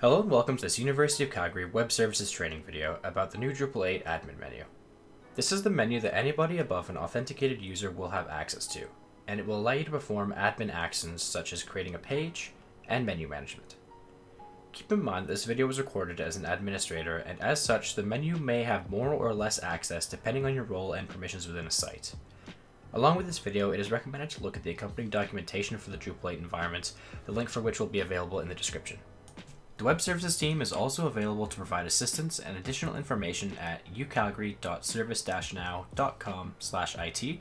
Hello and welcome to this University of Calgary Web Services training video about the new Drupal 8 admin menu. This is the menu that anybody above an authenticated user will have access to, and it will allow you to perform admin actions such as creating a page and menu management. Keep in mind that this video was recorded as an administrator, and as such the menu may have more or less access depending on your role and permissions within a site. Along with this video, it is recommended to look at the accompanying documentation for the Drupal 8 environment, the link for which will be available in the description. The Web Services team is also available to provide assistance and additional information at ucalgary.service-now.com/IT.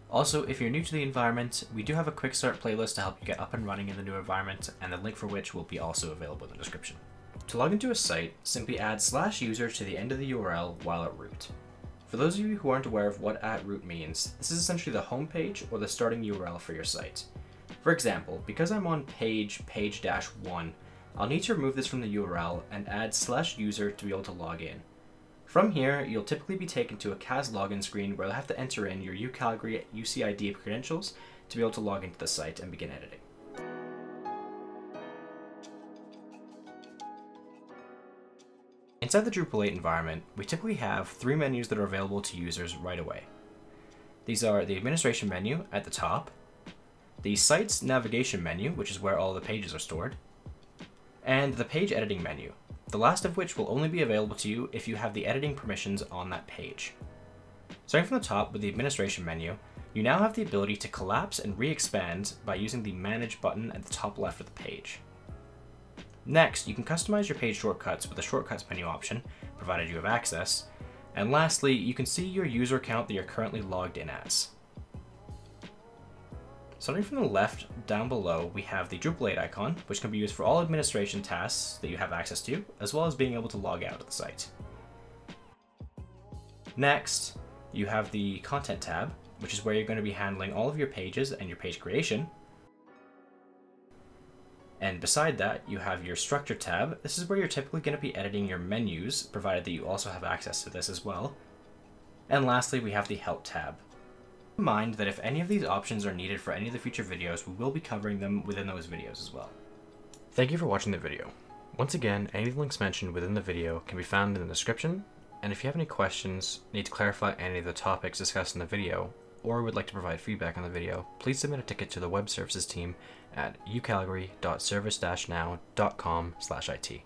Also, if you're new to the environment, we do have a quick start playlist to help you get up and running in the new environment, and the link for which will be also available in the description. To log into a site, simply add /user to the end of the URL while at root. For those of you who aren't aware of what at root means, this is essentially the home page or the starting URL for your site. For example, because I'm on page-1, I'll need to remove this from the URL and add /user to be able to log in. From here, you'll typically be taken to a CAS login screen where you'll have to enter in your UCalgary UCID credentials to be able to log into the site and begin editing. Inside the Drupal 8 environment, we typically have three menus that are available to users right away. These are the administration menu at the top, the site's navigation menu, which is where all the pages are stored, and the page editing menu, the last of which will only be available to you if you have the editing permissions on that page. Starting from the top with the administration menu, you now have the ability to collapse and re-expand by using the Manage button at the top left of the page. Next, you can customize your page shortcuts with the Shortcuts menu option, provided you have access, and lastly, you can see your user account that you're currently logged in as. Starting from the left, down below, we have the Drupal 8 icon, which can be used for all administration tasks that you have access to, as well as being able to log out of the site. Next, you have the Content tab, which is where you're going to be handling all of your pages and your page creation. And beside that, you have your Structure tab. This is where you're typically going to be editing your menus, provided that you also have access to this as well. And lastly, we have the Help tab. Keep in mind that if any of these options are needed for any of the future videos, we will be covering them within those videos as well. Thank you for watching the video. Once again, any of the links mentioned within the video can be found in the description, and if you have any questions, need to clarify any of the topics discussed in the video, or would like to provide feedback on the video, please submit a ticket to the Web Services team at ucalgary.service-now.com/IT.